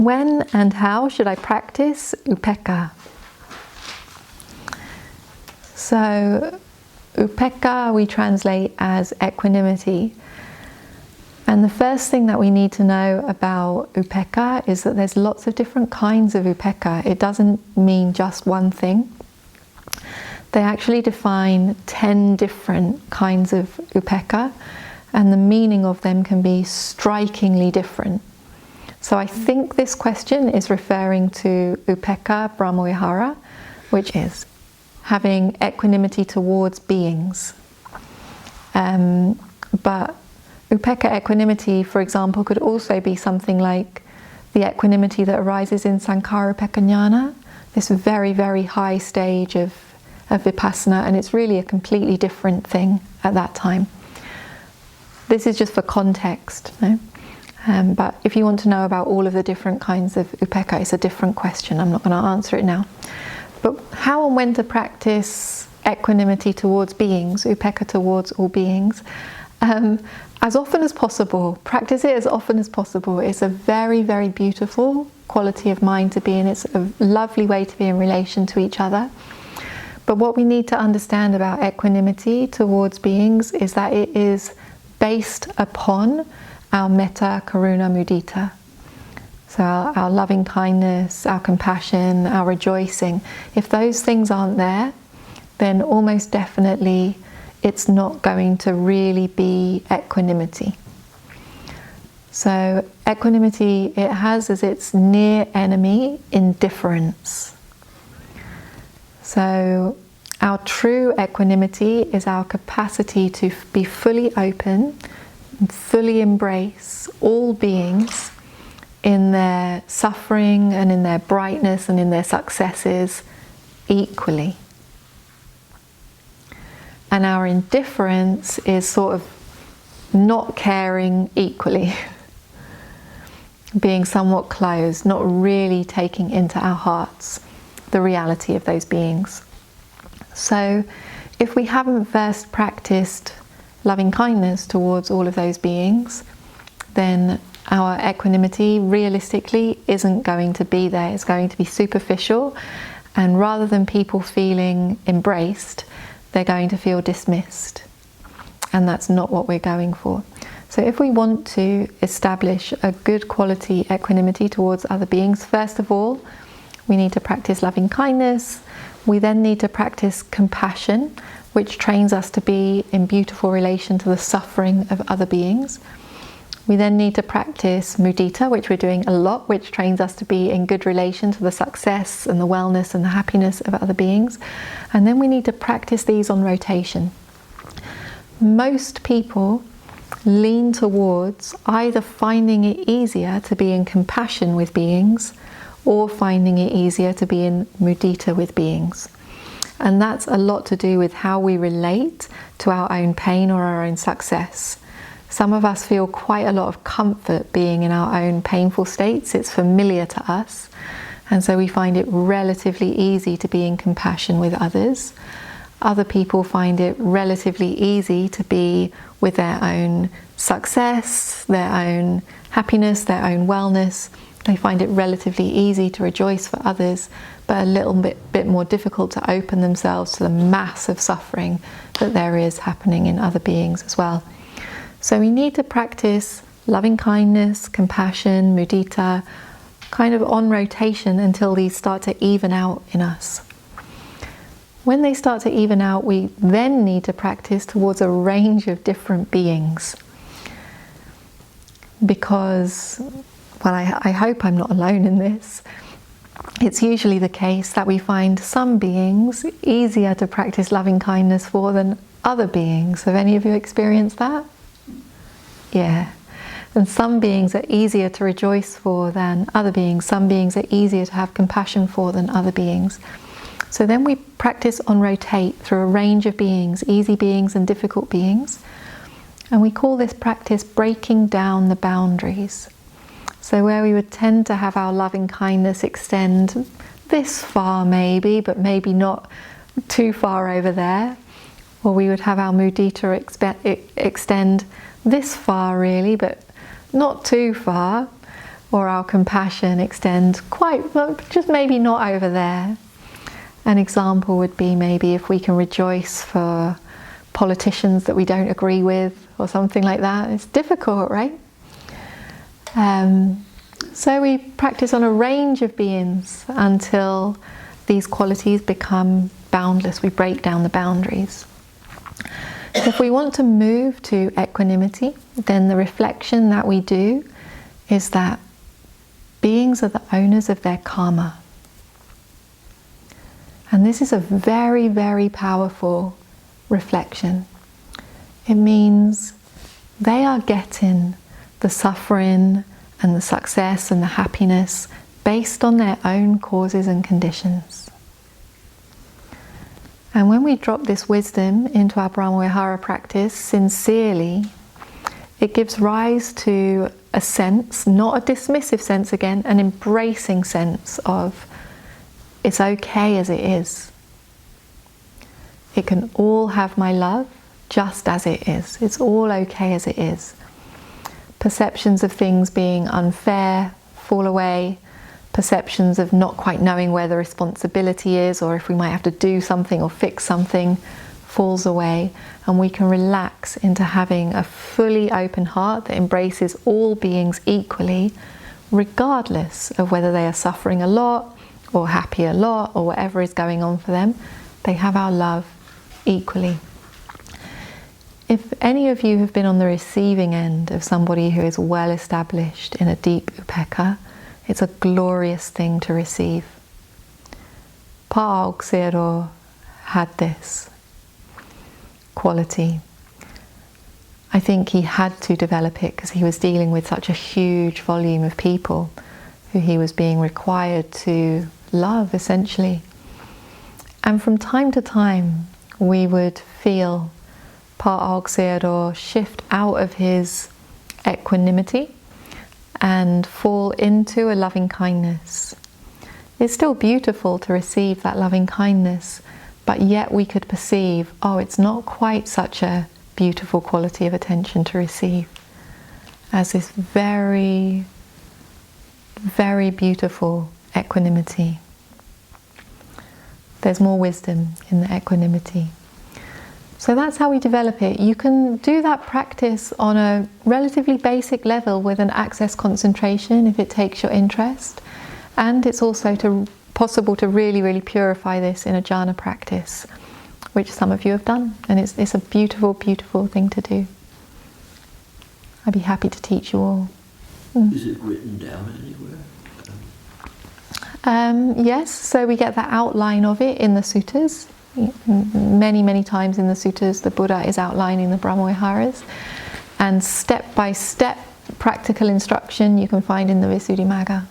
When and how should I practice upekkha? So, upekkha we translate as equanimity. And the first thing that we need to know about upekkha is that there's lots of different kinds of upekkha. It doesn't mean just one thing. They actually define 10 different kinds of upekkha, and the meaning of them can be strikingly different. So I think this question is referring to upekkha brahmavihara, which is having equanimity towards beings. But upekkha equanimity, for example, could also be something like the equanimity that arises in sankhara upekkha jnana, this very, very high stage of vipassana, and it's really a completely different thing at that time. This is just for context, no? But if you want to know about all of the different kinds of upekkha, it's a different question. I'm not going to answer it now. But how and when to practice equanimity towards beings, upekkha towards all beings? As often as possible. Practice it as often as possible. It's a very, very beautiful quality of mind to be in. It's a lovely way to be in relation to each other. But what we need to understand about equanimity towards beings is that it is based upon our metta, karuna, mudita. So our loving kindness, our compassion, our rejoicing. If those things aren't there, then almost definitely it's not going to really be equanimity. So equanimity, it has as its near enemy indifference. So our true equanimity is our capacity to be fully open, fully embrace all beings in their suffering and in their brightness and in their successes equally. And our indifference is sort of not caring equally, being somewhat closed, not really taking into our hearts the reality of those beings. So if we haven't first practiced loving kindness towards all of those beings, then our equanimity realistically isn't going to be there. It's going to be superficial, and rather than people feeling embraced, they're going to feel dismissed, and that's not what we're going for. So if we want to establish a good quality equanimity towards other beings, first of all, we need to practice loving kindness. We then need to practice compassion, which trains us to be in beautiful relation to the suffering of other beings. We then need to practice mudita, which we're doing a lot, which trains us to be in good relation to the success and the wellness and the happiness of other beings. And then we need to practice these on rotation. Most people lean towards either finding it easier to be in compassion with beings or finding it easier to be in mudita with beings. And that's a lot to do with how we relate to our own pain or our own success. Some of us feel quite a lot of comfort being in our own painful states. It's familiar to us. And so we find it relatively easy to be in compassion with others. Other people find it relatively easy to be with their own success, their own happiness, their own wellness. They find it relatively easy to rejoice for others, but a little bit more difficult to open themselves to the mass of suffering that there is happening in other beings as well. So we need to practice loving kindness, compassion, mudita, kind of on rotation until these start to even out in us. When they start to even out, we then need to practice towards a range of different beings. Because, well, I hope I'm not alone in this. It's usually the case that we find some beings easier to practice loving kindness for than other beings. Have any of you experienced that? Yeah. And some beings are easier to rejoice for than other beings. Some beings are easier to have compassion for than other beings. So then we practice on rotate through a range of beings, easy beings and difficult beings. And we call this practice breaking down the boundaries. So where we would tend to have our loving kindness extend this far maybe, but maybe not too far over there. Or we would have our mudita extend this far really, but not too far. or our compassion extend quite, well, just maybe not over there. An example would be maybe if we can rejoice for politicians that we don't agree with or something like that. It's difficult, right? So we practice on a range of beings until these qualities become boundless. We break down the boundaries. If we want to move to equanimity, then the reflection that we do is that beings are the owners of their karma. And this is a very, very powerful reflection. It means they are getting the suffering and the success and the happiness based on their own causes and conditions. And when we drop this wisdom into our Brahma-vihara practice sincerely, it gives rise to a sense, not a dismissive sense again, an embracing sense of it's okay as it is. It can all have my love just as it is. It's all okay as it is. Perceptions of things being unfair fall away. Perceptions of not quite knowing where the responsibility is, or if we might have to do something or fix something, falls away, and we can relax into having a fully open heart that embraces all beings equally, regardless of whether they are suffering a lot or happy a lot or whatever is going on for them. They have our love equally. If any of you have been on the receiving end of somebody who is well established in a deep upekkha, it's a glorious thing to receive. Pa Auk Sayadaw had this quality. I think he had to develop it because he was dealing with such a huge volume of people who he was being required to love, essentially. And from time to time, we would feel Pa Auk Sayadaw shift out of his equanimity and fall into a loving kindness. It's still beautiful to receive that loving kindness, but yet we could perceive, oh, it's not quite such a beautiful quality of attention to receive as this very, very beautiful equanimity. There's more wisdom in the equanimity. So that's how we develop it. You can do that practice on a relatively basic level with an access concentration if it takes your interest. And it's also possible to really, really purify this in a jhana practice, which some of you have done. And it's a beautiful, beautiful thing to do. I'd be happy to teach you all. Is it written down anywhere? Yes, so we get the outline of it in the suttas. Many, many times in the suttas, the Buddha is outlining the Brahma-viharas, and step-by-step practical instruction you can find in the Visuddhimagga.